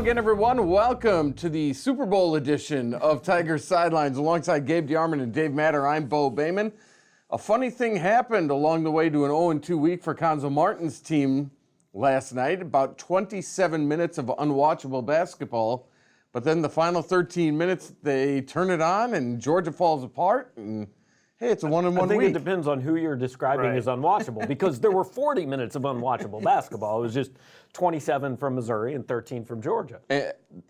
again, everyone. Welcome to the Super Bowl edition of Tiger Sidelines. Alongside Gabe DeArmond and Dave Matter, I'm Bo Bayman. A funny thing happened along the way to an 0-2 week for Conzo Martin's team last night. About 27 minutes of unwatchable basketball. But then the final 13 minutes, they turn it on and Georgia falls apart. And hey, it's a 1-1 week. I think it depends on who you're describing as unwatchable, because there were 40 minutes of unwatchable basketball. It was just 27 from Missouri and 13 from Georgia.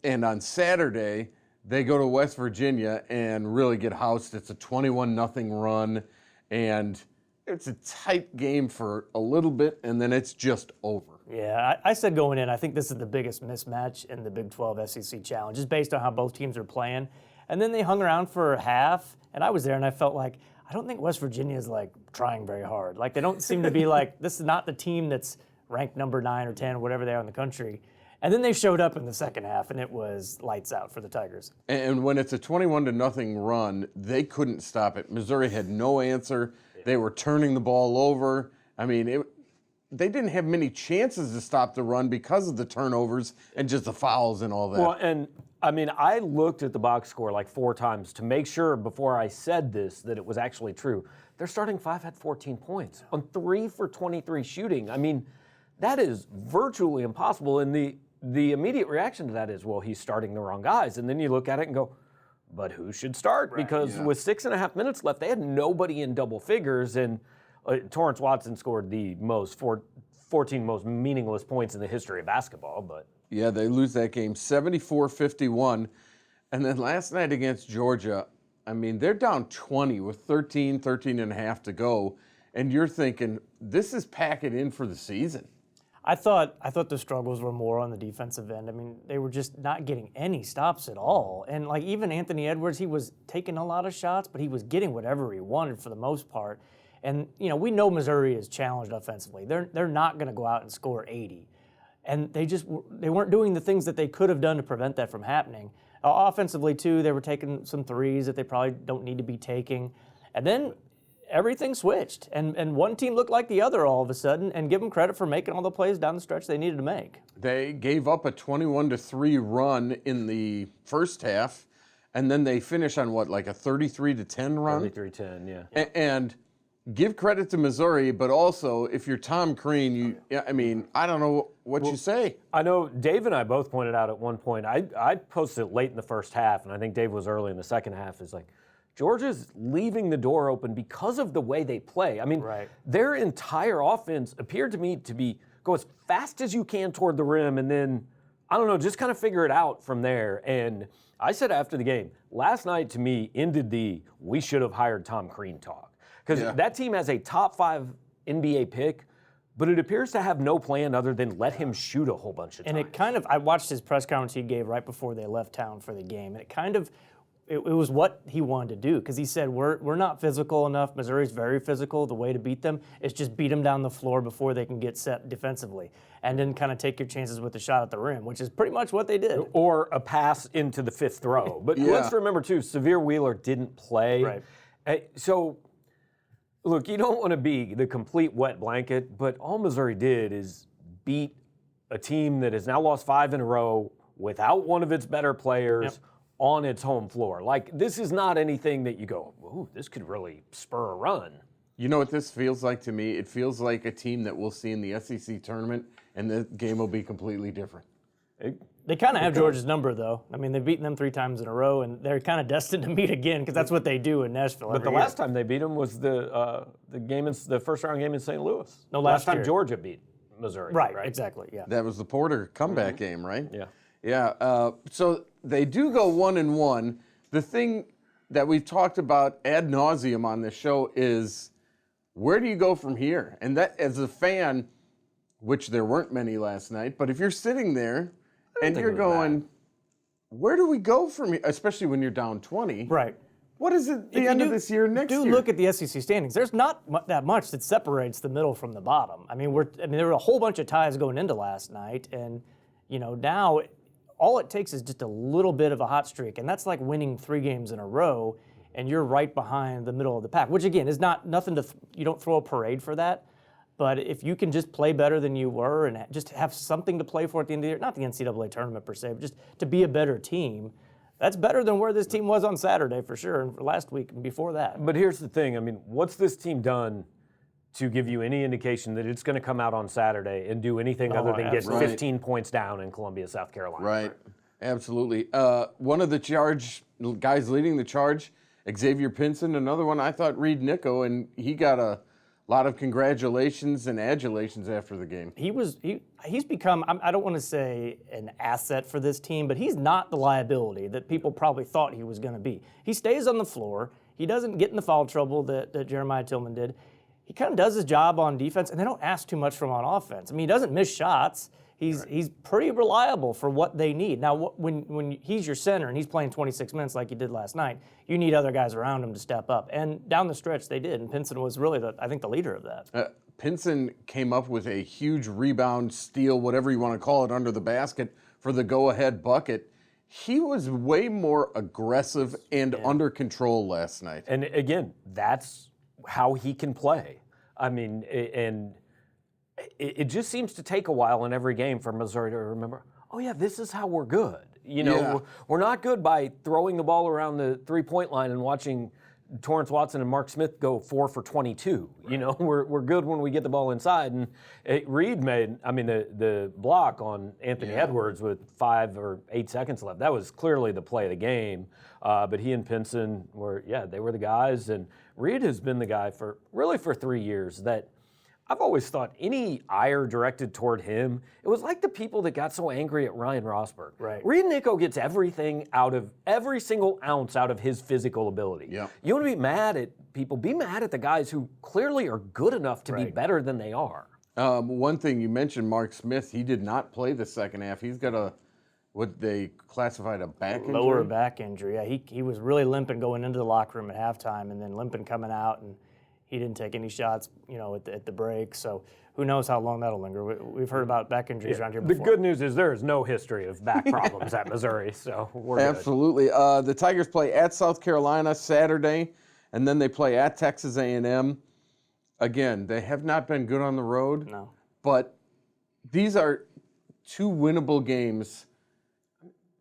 And on Saturday, they go to West Virginia and really get housed. It's a 21-0 run, and it's a tight game for a little bit, and then it's just over. Yeah, I said going in, I think this is the biggest mismatch in the Big 12 SEC Challenge, just based on how both teams are playing. And then they hung around for a half, and I was there, and I felt like, I don't think West Virginia is like trying very hard. Like, they don't seem to be like, this is not the team that's ranked number 9 or 10 or whatever they are in the country. And then they showed up in the second half, and it was lights out for the Tigers. And when it's a 21-0 run, they couldn't stop it. Missouri had no answer. They were turning the ball over. I mean, they didn't have many chances to stop the run because of the turnovers and just the fouls and all that. Well, and I mean, I looked at the box score like 4 times to make sure before I said this that it was actually true. Their starting 5 had 14 points on 3 for 23 shooting. I mean, that is virtually impossible. And the immediate reaction to that is, well, he's starting the wrong guys. And then you look at it and go, but who should start? Right, because with 6.5 minutes left, they had nobody in double figures. And Torrance Watson scored the 14 most meaningless points in the history of basketball. But yeah, they lose that game 74-51. And then last night against Georgia, I mean, they're down 20 with 13 and a half to go. And you're thinking, this is pack it in for the season. I thought the struggles were more on the defensive end. I mean, they were just not getting any stops at all. And like even Anthony Edwards, he was taking a lot of shots, but he was getting whatever he wanted for the most part. And you know, we know Missouri is challenged offensively. They're not going to go out and score 80. And they weren't doing the things that they could have done to prevent that from happening. Offensively too, they were taking some threes that they probably don't need to be taking. And then everything switched, and one team looked like the other all of a sudden, and give them credit for making all the plays down the stretch they needed to make. They gave up a 21-3 run in the first half, and then they finish on what, like a 33-10 run? 33-10, yeah. And give credit to Missouri, but also if you're Tom Crean, I don't know what you say. I know Dave and I both pointed out at one point, I posted it late in the first half, and I think Dave was early in the second half, is like, Georgia's leaving the door open because of the way they play. I mean, their entire offense appeared to me to go as fast as you can toward the rim and then, I don't know, just kind of figure it out from there. And I said after the game, last night to me ended the we should have hired Tom Crean talk. Because that team has a top 5 NBA pick, but it appears to have no plan other than let him shoot a whole bunch of times. And I watched his press conference he gave right before they left town for the game, and it was what he wanted to do, because he said, we're not physical enough. Missouri's very physical. The way to beat them is just beat them down the floor before they can get set defensively, and then kind of take your chances with the shot at the rim, which is pretty much what they did. Or a pass into the 5th row. But let's remember, too, Severe Wheeler didn't play. Right. So, look, you don't want to be the complete wet blanket, but all Missouri did is beat a team that has now lost 5 in a row without one of its better players on its home floor. Like, this is not anything that you go, ooh, this could really spur a run. You know what this feels like to me? It feels like a team that we'll see in the SEC tournament, and the game will be completely different. They kind of have Georgia's number, though. I mean, they've beaten them 3 times in a row, and they're kind of destined to meet again, because that's what they do in Nashville. But the last time they beat them was the first-round game in St. Louis. No, last time year. Georgia beat Missouri. Right, exactly, yeah. That was the Porter comeback game, right? Yeah. Yeah, so they do go 1-1. The thing that we've talked about ad nauseum on this show is, where do you go from here? And that, as a fan, which there weren't many last night, but if you're sitting there and you're going, where do we go from here? Especially when you're down 20. Right. What is it the end of this year, next year? Look at the SEC standings. There's not that much that separates the middle from the bottom. I mean, there were a whole bunch of ties going into last night, and now all it takes is just a little bit of a hot streak, and that's like winning 3 games in a row, and you're right behind the middle of the pack, which again is not nothing to. You don't throw a parade for that, But if you can just play better than you were and just have something to play for at the end of the year, not the NCAA tournament per se, but just to be a better team, that's better than where this team was on Saturday for sure, and last week and before that. But here's the thing. I mean, what's this team done to give you any indication that it's going to come out on Saturday and do anything other than get 15 points down in Columbia, South Carolina? Right. Absolutely. One of the guys leading the charge, Xavier Pinson. Another one, I thought, Reed Nico, and he got a lot of congratulations and adulations after the game. He's become, I don't want to say an asset for this team, but he's not the liability that people probably thought he was going to be. He stays on the floor. He doesn't get in the foul trouble that Jeremiah Tillman did. He kind of does his job on defense, and they don't ask too much from him on offense. I mean, he doesn't miss shots. He's pretty reliable for what they need. Now, when he's your center and he's playing 26 minutes like he did last night, you need other guys around him to step up. And down the stretch, they did. And Pinson was really, I think, the leader of that. Pinson came up with a huge rebound, steal, whatever you want to call it, under the basket for the go-ahead bucket. He was way more aggressive and under control last night. And again, that's how he can play. I mean, and it just seems to take a while in every game for Missouri to remember, oh yeah, this is how we're good. You know, we're not good by throwing the ball around the three-point line and watching Torrance Watson and Mark Smith go 4 for 22. Right. You know, we're good when we get the ball inside. And Reed made, I mean, the block on Anthony Edwards with 5 or 8 seconds left. That was clearly the play of the game. But he and Pinson were, they were the guys. And Reed has been the guy for 3 years that I've always thought any ire directed toward him, it was like the people that got so angry at Ryan Rosberg. Right. Reed Nico gets everything out of every single ounce out of his physical ability. Yeah. You want to be mad at people, be mad at the guys who clearly are good enough to be better than they are. One thing you mentioned, Mark Smith, he did not play the second half. He's got what they classified a back injury. Lower back injury. Yeah, he was really limping going into the locker room at halftime and then limping coming out, and he didn't take any shots, at the break. So who knows how long that'll linger. We've heard about back injuries around here before. The good news is there is no history of back problems at Missouri, so we're Absolutely. good. The Tigers play at South Carolina Saturday, and then they play at Texas A&M. Again, they have not been good on the road. No. But these are 2 winnable games.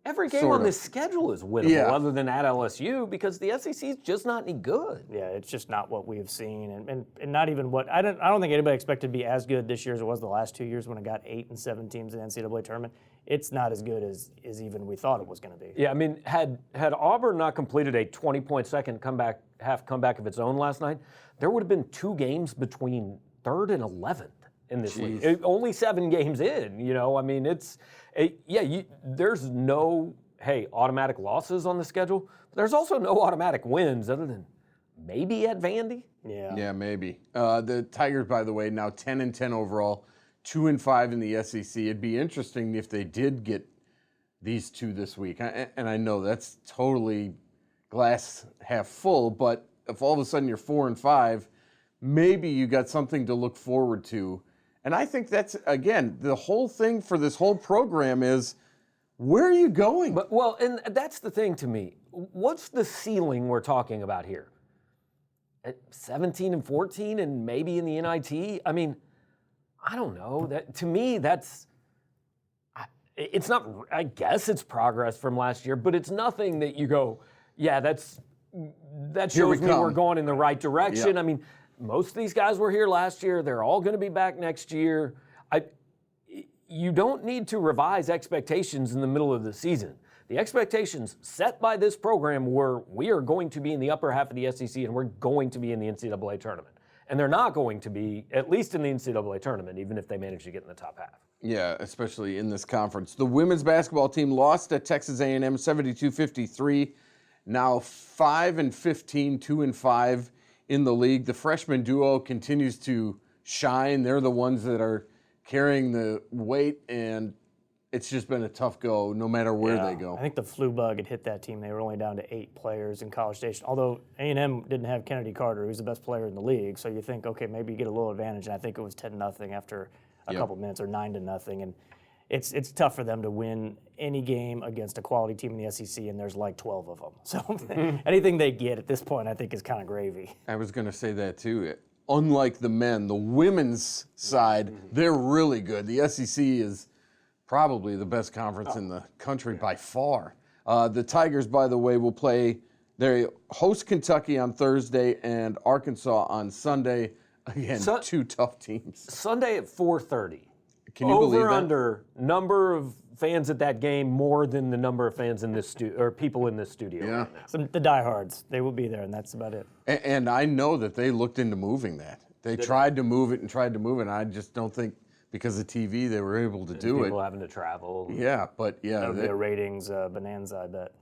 Every game on this schedule is winnable other than at LSU because the SEC is just not any good. Yeah, it's just not what we have seen, and not even what I don't think anybody expected to be as good this year as it was the last 2 years when it got 8 and 7 teams in the NCAA tournament. It's not as good as even we thought it was going to be. Yeah, I mean, had Auburn not completed a 20-point second half comeback of its own last night, there would have been 2 games between 3rd and 11th in this league. Only 7 games in. I mean, there's no automatic losses on the schedule. But there's also no automatic wins other than maybe at Vandy. Yeah, maybe. The Tigers, by the way, now 10-10 overall, 2-5 in the SEC. It'd be interesting if they did get these 2 this week. And I know that's totally glass half full, but if all of a sudden you're 4-5, maybe you got something to look forward to. And I think that's, again, the whole thing for this whole program is, where are you going? And that's the thing to me. What's the ceiling we're talking about here? At 17 and 14 and maybe in the NIT? I mean, I don't know. To me, it's not, I guess it's progress from last year, but it's nothing that you go, that shows me we're going in the right direction. Yeah. I mean, most of these guys were here last year. They're all going to be back next year. You don't need to revise expectations in the middle of the season. The expectations set by this program were we are going to be in the upper half of the SEC and we're going to be in the NCAA tournament. And they're not going to be, at least in the NCAA tournament, even if they manage to get in the top half. Yeah, especially in this conference. The women's basketball team lost at Texas A&M 72-53. Now 5-15, 2-5 in the league. The freshman duo continues to shine. They're the ones that are carrying the weight, and it's just been a tough go no matter where they go. I think the flu bug had hit that team. They were only down to 8 players in College Station, although A&M didn't have Kennedy Carter, who's the best player in the league, so you think, okay, maybe you get a little advantage, and I think it was 10-0 after a couple minutes, or 9-0, and it's tough for them to win any game against a quality team in the SEC, and there's like 12 of them. So anything they get at this point, I think, is kind of gravy. I was going to say that too. unlike the men, the women's side, they're really good. The SEC is probably the best conference in the country by far. The Tigers, by the way, will play. They host Kentucky on Thursday and Arkansas on Sunday. Again, two tough teams. Sunday at 4:30. Can you believe that? Over under number of fans at that game more than the number of fans in this or people in this studio right now. So the diehards, they will be there, and that's about it. And I know that they looked into moving that. They tried to move it, and I just don't think because of TV they were able to do it. People having to travel. Yeah, but yeah. That'll be a ratings bonanza, I bet.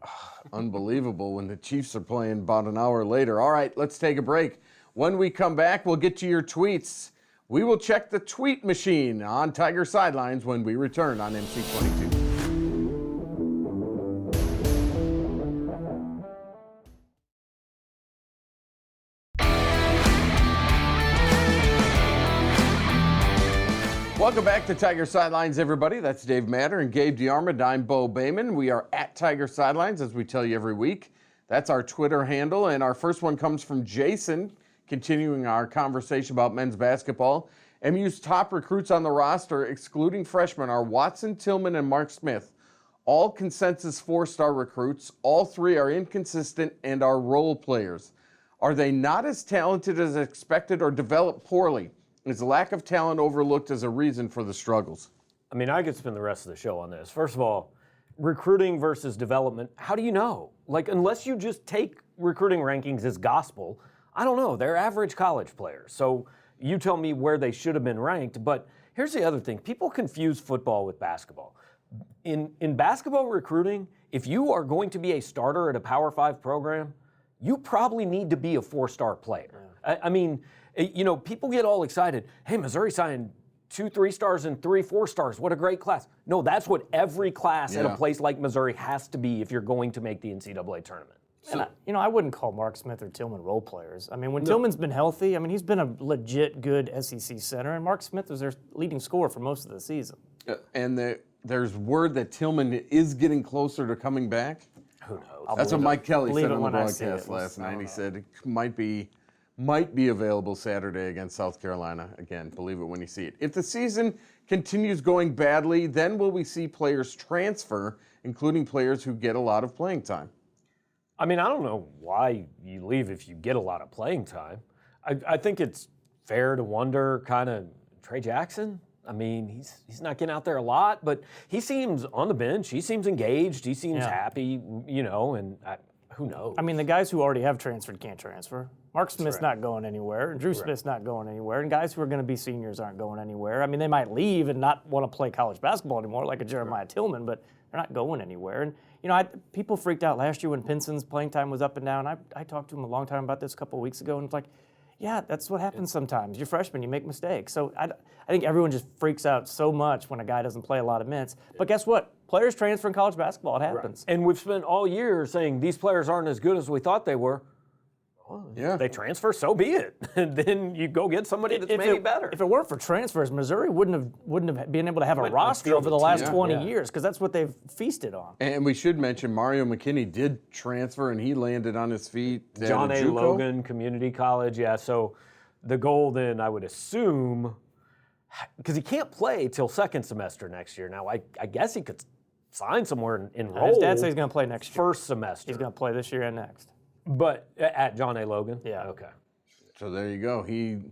Unbelievable when the Chiefs are playing about an hour later. All right, let's take a break. When we come back, we'll get to your tweets. We will check the tweet machine on Tiger Sidelines when we return on MC22. Welcome back to Tiger Sidelines, everybody. That's Dave Matter and Gabe DeArmond. I'm Bo Bayman. We are at Tiger Sidelines, as we tell you every week. That's our Twitter handle, and our first one comes from Jason, continuing our conversation about men's basketball. MU's top recruits on the roster, excluding freshmen, are Watson, Tillman, and Mark Smith. All consensus four-star recruits. All three are inconsistent and are role players. Are they not as talented as expected or developed poorly? Is lack of talent overlooked as a reason for the struggles? I mean, I could spend the rest of the show on this. First of all, recruiting versus development, how do you know? Like, unless you just take recruiting rankings as gospel, I don't know. They're average college players. So you tell me where they should have been ranked. But here's the other thing. People confuse football with basketball. In basketball recruiting, if you are going to be a starter at a Power 5 program, you probably need to be a four-star player. Yeah. I mean, you know, people get all excited. Hey, Missouri signed 2 3-stars and 3 4-stars. What a great class. No, that's what every class at a place like Missouri has to be if you're going to make the NCAA tournament. And I wouldn't call Mark Smith or Tillman role players. I mean, when Tillman's been healthy, I mean, he's been a legit good SEC center, and Mark Smith was their leading scorer for most of the season. And there's word that Tillman is getting closer to coming back. Who knows? That's what Mike Kelly said on the when I see broadcast it. last night. He said it might be available Saturday against South Carolina. Again, believe it when you see it. If the season continues going badly, then will we see players transfer, including players who get a lot of playing time? I mean, I don't know why you leave if you get a lot of playing time. I think it's fair to wonder kind of Trey Jackson. I mean, he's not getting out there a lot, but he seems on the bench. He seems engaged. He seems happy, you know, and who knows? I mean, the guys who already have transferred can't transfer. Mark Smith's not going anywhere, and Drew Smith's not going anywhere, and guys who are going to be seniors aren't going anywhere. I mean, they might leave and not want to play college basketball anymore, like a Jeremiah Tillman, but they're not going anywhere. And, you know, people freaked out last year when Pinson's playing time was up and down. I talked to him a long time about this a couple of weeks ago, and it's like, yeah, that's what happens sometimes. You're freshman, you make mistakes. So I think everyone just freaks out so much when a guy doesn't play a lot of minutes. But guess what? Players transfer in college basketball. It happens. And we've spent all year saying these players aren't as good as we thought they were. Well, yeah. They transfer, so be it. And then you go get somebody that's maybe better. If it weren't for transfers, Missouri wouldn't have been able to have a roster over the last 20 years, because that's what they've feasted on. And we should mention Mario McKinney did transfer, and he landed on his feet. John A. Logan Community College, yeah. So the goal then, I would assume, because he can't play till second semester next year. Now, I guess he could sign somewhere and enroll. His dad says he's going to play next year. First semester. He's going to play this year and next. But at John A. Logan? Yeah. Okay. So there you go. He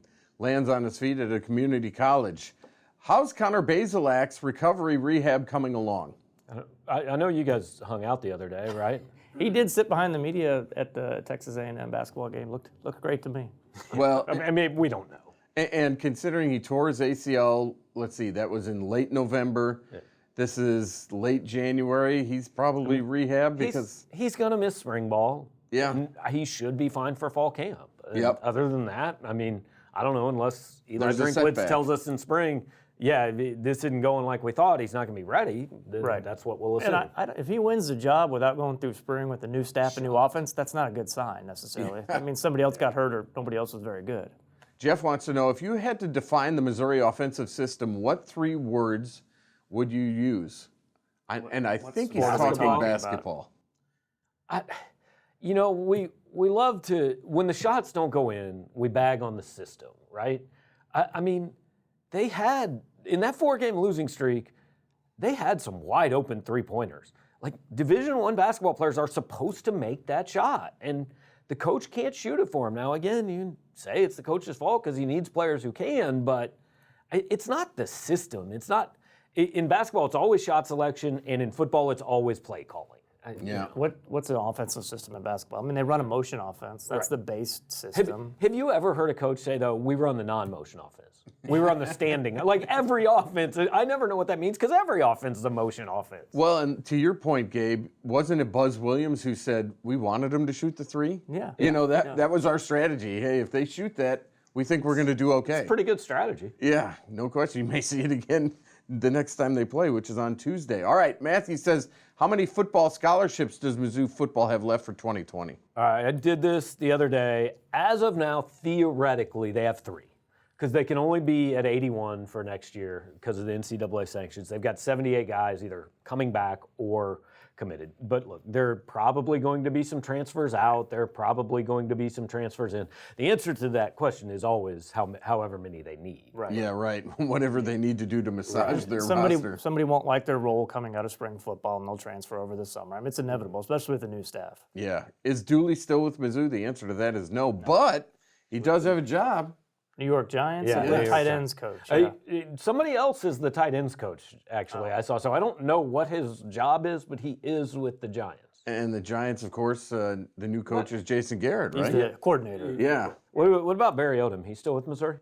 lands on his feet at a community college. How's Connor Bazelak's recovery rehab coming along? I know you guys hung out the other day, right? He did sit behind the media at the Texas A&M basketball game. Looked great to me. Well, I mean, we don't know. And considering he tore his ACL, let's see, that was in late November. Yeah. This is late January. He's probably rehabbed because he's going to miss spring ball. Yeah. And he should be fine for fall camp. Yep. Other than that, I mean, I don't know, unless Eli Drinkwitz tells us in spring, yeah, this isn't going like we thought, he's not going to be ready, then that's what we'll assume. And if he wins the job without going through spring with a new staff and new offense, that's not a good sign necessarily. I mean, somebody else got hurt or nobody else was very good. Jeff wants to know, if you had to define the Missouri offensive system, what 3 words would you use? I think he's talking basketball. You know, we love to, when the shots don't go in, we bag on the system, right? I mean, they had, in that 4-game losing streak, they had some wide open 3-pointers. Like, Division I basketball players are supposed to make that shot, and the coach can't shoot it for him. Now, again, you can say it's the coach's fault because he needs players who can, but it's not the system. It's not, in basketball, it's always shot selection, and in football, it's always play calling. Yeah. What's an offensive system in basketball? I mean, they run a motion offense. That's the base system. Have you ever heard a coach say, though, we run the non-motion offense? We run the standing. Like, every offense, I never know what that means because every offense is a motion offense. Well, and to your point, Gabe, wasn't it Buzz Williams who said we wanted them to shoot the 3? Yeah. You know, that was our strategy. Hey, if they shoot that, we think we're going to do okay. It's a pretty good strategy. Yeah, no question. You may see it again the next time they play, which is on Tuesday. All right, Matthew says, how many football scholarships does Mizzou football have left for 2020? All right, I did this the other day. As of now, theoretically, they have 3 because they can only be at 81 for next year because of the NCAA sanctions. They've got 78 guys either coming back or committed. But look, there are probably going to be some transfers out. There are probably going to be some transfers in. The answer to that question is always however many they need. Right. Yeah, right. Whatever they need to do to massage their roster. Somebody won't like their role coming out of spring football, and they'll transfer over this summer. I mean, it's inevitable, especially with the new staff. Yeah. Is Dooley still with Mizzou? The answer to that is no. But he does have a job. New York Giants, Yeah, and New the York tight Giants. ends coach. Yeah. Somebody else is the tight ends coach, actually, I saw. So I don't know what his job is, but he is with the Giants. And the Giants, of course, the new coach is Jason Garrett, He's right? the coordinator. Yeah. What about Barry Odom? He's still with Missouri?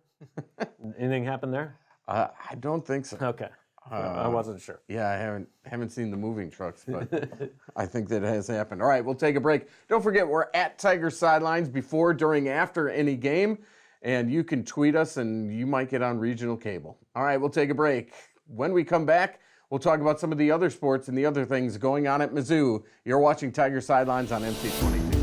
Anything happen there? I don't think so. Okay. I wasn't sure. Yeah, I haven't seen the moving trucks, but I think that has happened. All right, we'll take a break. Don't forget, we're at Tiger Sidelines before, during, after any game, and you can tweet us, and you might get on regional cable. All right, we'll take a break. When we come back, we'll talk about some of the other sports and the other things going on at Mizzou. You're watching Tiger Sidelines on MC22.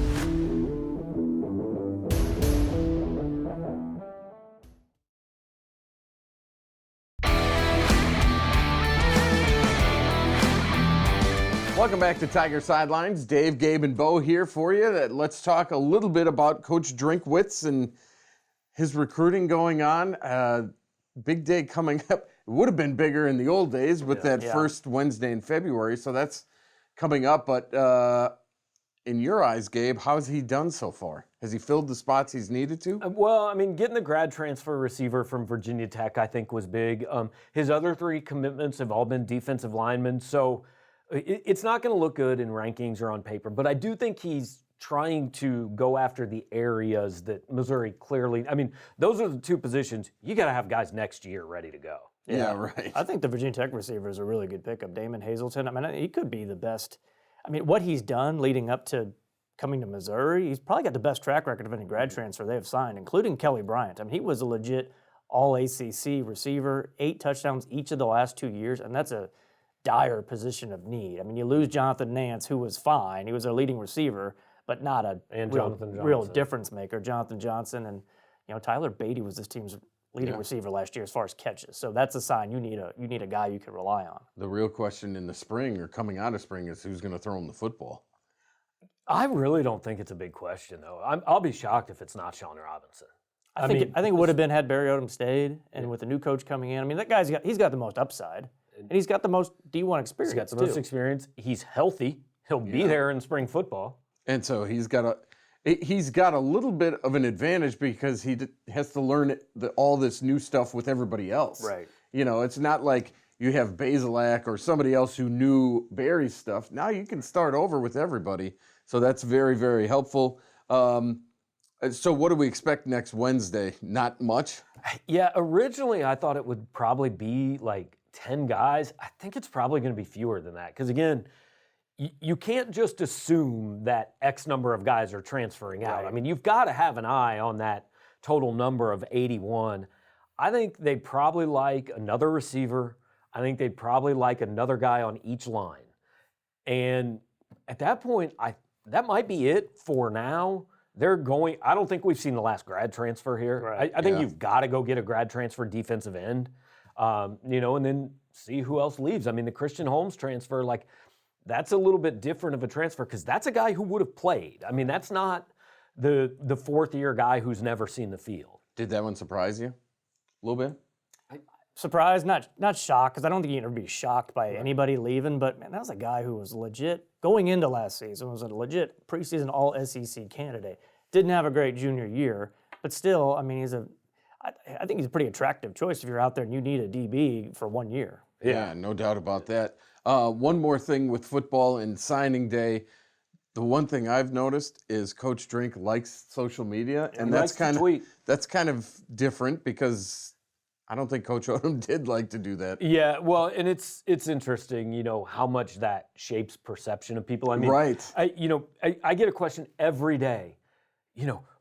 Welcome back to Tiger Sidelines. Dave, Gabe, and Bo here for you. Let's talk a little bit about Coach Drinkwitz and his recruiting going on. Big day coming up. It would have been bigger in the old days with that first Wednesday in February, so that's coming up. But in your eyes, Gabe, how's he done so far? Has he filled the spots he's needed to? Well, I mean, getting the grad transfer receiver from Virginia Tech, I think, was big. His other 3 commitments have all been defensive linemen, so it's not going to look good in rankings or on paper, but I do think he's trying to go after the areas that Missouri clearly, I mean, those are the 2 positions. You got to have guys next year ready to go. Yeah, right. I think the Virginia Tech receiver is a really good pickup. Damon Hazelton, I mean, he could be the best. I mean, what he's done leading up to coming to Missouri, he's probably got the best track record of any grad transfer they have signed, including Kelly Bryant. I mean, he was a legit all-ACC receiver, 8 touchdowns each of the last 2 years, and that's a dire position of need. I mean, you lose Jonathan Nance, who was fine. He was their leading receiver, but not a real difference maker. Jonathan Johnson and Tyler Beatty was this team's leading receiver last year as far as catches. So that's a sign you need a guy you can rely on. The real question in the spring or coming out of spring is who's going to throw him the football. I really don't think it's a big question, though. I'll be shocked if it's not Sean Robinson. I think it would have been had Barry Odom stayed, and with the new coach coming in. I mean, that guy's got the most upside. And he's got the most D1 experience. He's got the most experience. He's healthy. He'll be there in spring football. And so he's got a little bit of an advantage because he has to learn all this new stuff with everybody else. Right. It's not like you have Bazelak or somebody else who knew Barry's stuff. Now you can start over with everybody. So that's very, very helpful. So what do we expect next Wednesday? Not much? Yeah, originally I thought it would probably be like 10 guys. I think it's probably going to be fewer than that. Because again, you can't just assume that X number of guys are transferring out. Right. I mean, you've got to have an eye on that total number of 81. I think they'd probably like another receiver. I think they'd probably like another guy on each line. And at that point, that might be it for now. I don't think we've seen the last grad transfer here. Right. I think you've got to go get a grad transfer defensive end, and then see who else leaves. I mean, the Christian Holmes transfer, that's a little bit different of a transfer because that's a guy who would have played. I mean, that's not the fourth-year guy who's never seen the field. Did that one surprise you a little bit? Surprised, not shocked, because I don't think you can ever be shocked by anybody leaving, but man, that was a guy who was legit, going into last season, was a legit preseason all-SEC candidate. Didn't have a great junior year, but still, I mean, I think he's a pretty attractive choice if you're out there and you need a DB for 1 year. Yeah, no doubt about that. One more thing with football and signing day. The one thing I've noticed is Coach Drink likes social media, and that's kind of different because I don't think Coach Odom did like to do that. Yeah, well, and it's interesting, how much that shapes perception of people. I mean, right. I get a question every day.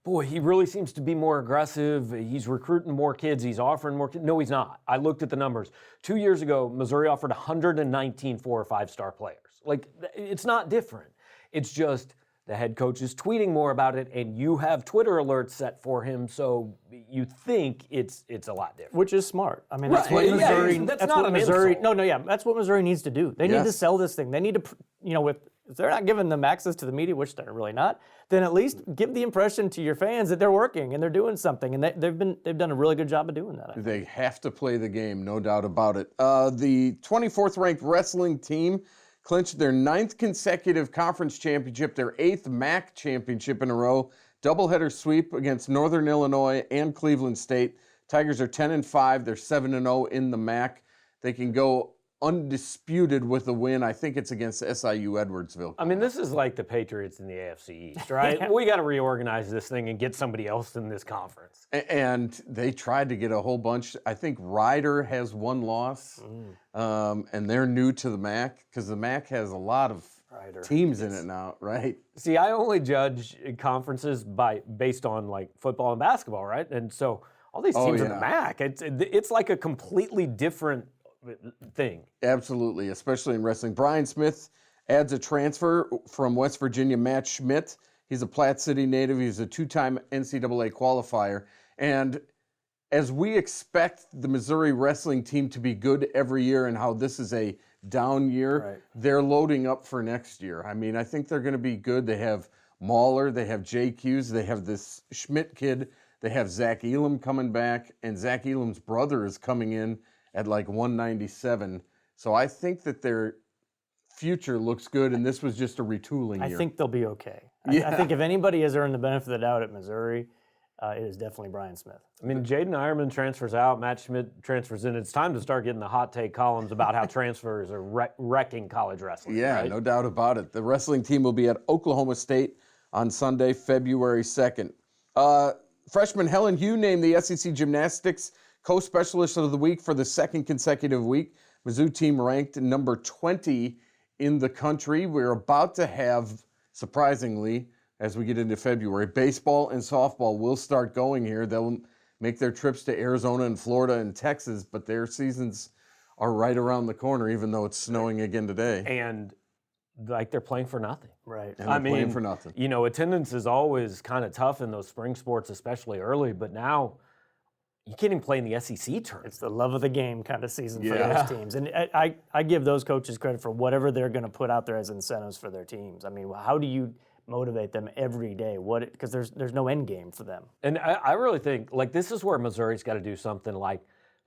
Boy, he really seems to be more aggressive. He's recruiting more kids. He's offering more kids. No, he's not. I looked at the numbers. 2 years ago, Missouri offered 119 4- or 5-star players. Like, it's not different. It's just the head coach is tweeting more about it, and you have Twitter alerts set for him, so you think it's a lot different. Which is smart. I mean, that's what Missouri. That's not what Missouri. That's what Missouri needs to do. They need to sell this thing. They need to, if they're not giving them access to the media, which they're really not, then at least give the impression to your fans that they're working and they're doing something, and they've done a really good job of doing that. They have to play the game, no doubt about it. The 24th ranked wrestling team clinched their 9th consecutive conference championship, their 8th MAC championship in a row. Doubleheader sweep against Northern Illinois and Cleveland State. Tigers are 10-5. They're 7-0 in the MAC. They can go undisputed with a win. I think it's against SIU Edwardsville. I mean, this is like the Patriots in the AFC East, right? We got to reorganize this thing and get somebody else in this conference. And they tried to get a whole bunch. I think Ryder has one loss, and they're new to the MAC because the MAC has a lot of teams in it now, right? See, I only judge conferences based on like football and basketball, right? And so all these teams in the MAC, it's like a completely different thing. Absolutely, especially in wrestling. Brian Smith adds a transfer from West Virginia, Matt Schmidt. He's a Platte City native. He's a 2-time NCAA qualifier. And as we expect the Missouri wrestling team to be good every year and how this is a down year, they're loading up for next year. I mean, I think they're going to be good. They have Mahler, they have Jake Hughes, they have this Schmidt kid, they have Zach Elam coming back, and Zach Elam's brother is coming in at like 197. So I think that their future looks good, and this was just a retooling year. I think they'll be okay. I think if anybody has earned the benefit of the doubt at Missouri, it is definitely Brian Smith. I mean, Jaden Ironman transfers out, Matt Schmidt transfers in. It's time to start getting the hot take columns about how transfers are wrecking college wrestling. Yeah, right? No doubt about it. The wrestling team will be at Oklahoma State on Sunday, February 2nd. Freshman Helen Hugh named the SEC Gymnastics Co-Specialist of the Week for the 2nd consecutive week. Mizzou team ranked number 20 in the country. We're about to have, surprisingly, as we get into February, baseball and softball will start going here. They'll make their trips to Arizona and Florida and Texas, but their seasons are right around the corner, even though it's snowing again today. And like they're playing for nothing. Right. And they're playing for nothing. Attendance is always kind of tough in those spring sports, especially early, but now you can't even play in the SEC tournament. It's the love of the game kind of season for those teams. And I give those coaches credit for whatever they're going to put out there as incentives for their teams. I mean, how do you motivate them every day? Because there's no end game for them. And I really think, like, this is where Missouri's got to do something like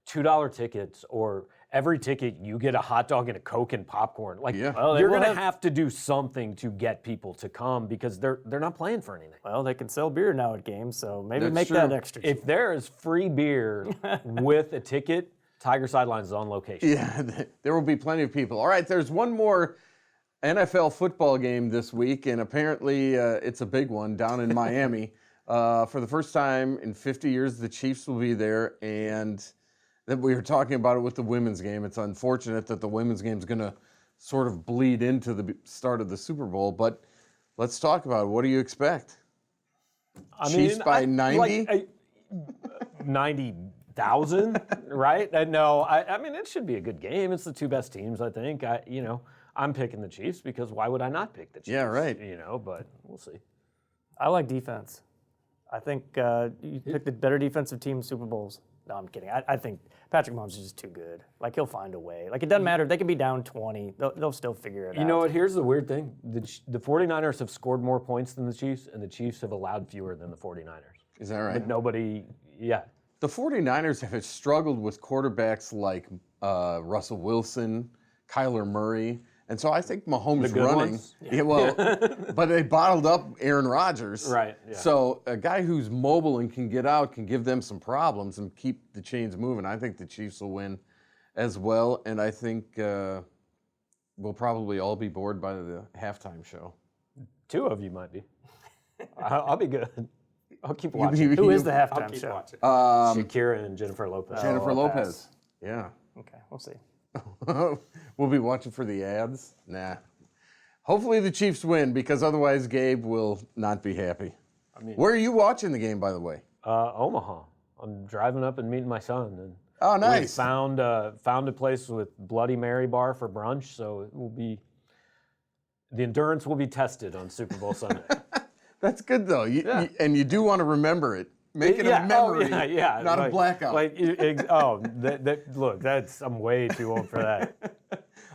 $2 tickets, or every ticket you get a hot dog and a Coke and popcorn. Like, Well, you're going to have to do something to get people to come because they're not playing for anything. Well, they can sell beer now at games, so maybe That's make true. that extra cheap. If there is free beer with a ticket, Tiger Sidelines is on location. Yeah, there will be plenty of people. All right, there's one more NFL football game this week, and apparently it's a big one down in Miami. For the first time in 50 years, the Chiefs will be there, and that we were talking about it with the women's game. It's unfortunate that the women's game is going to sort of bleed into the start of the Super Bowl, but let's talk about it. What do you expect? Chiefs by 90? 90,000, right? No, I mean, it should be a good game. It's the two best teams, I think. I'm picking the Chiefs because why would I not pick the Chiefs? Yeah, right. But we'll see. I like defense. I think you pick the better defensive team in Super Bowls. No, I'm kidding. I think Patrick Mahomes is just too good. Like, he'll find a way. Like, it doesn't matter. They could be down 20. They'll still figure it out. You know what? Here's the weird thing. The 49ers have scored more points than the Chiefs, and the Chiefs have allowed fewer than the 49ers. Is that right? But nobody, yeah. The 49ers have struggled with quarterbacks like Russell Wilson, Kyler Murray, and so I think Mahomes running. Ones? Yeah, well, but they bottled up Aaron Rodgers. Right. Yeah. So a guy who's mobile and can get out can give them some problems and keep the chains moving. I think the Chiefs will win as well, and I think we'll probably all be bored by the halftime show. 2 of you might be. I'll be good. I'll keep watching. Who is the I'll halftime keep show? watching. Shakira and Jennifer Lopez. Jennifer I'll Lopez. pass. Yeah. Okay, we'll see. We'll be watching for the ads. Nah. Hopefully the Chiefs win because otherwise Gabe will not be happy. Where are you watching the game, by the way? Omaha. I'm driving up and meeting my son. And Oh, nice. we found a place with Bloody Mary bar for brunch, so it will be the endurance will be tested on Super Bowl Sunday. That's good though. And you do want to remember it. Make it a memory, not a blackout. Look, I'm way too old for that.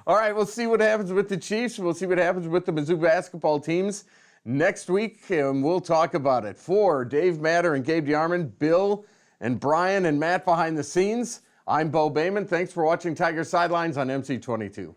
All right, we'll see what happens with the Chiefs. We'll see what happens with the Mizzou basketball teams next week, and we'll talk about it. For Dave Matter and Gabe DeArmond, Bill and Brian and Matt behind the scenes, I'm Bo Bayman. Thanks for watching Tiger Sidelines on MC22.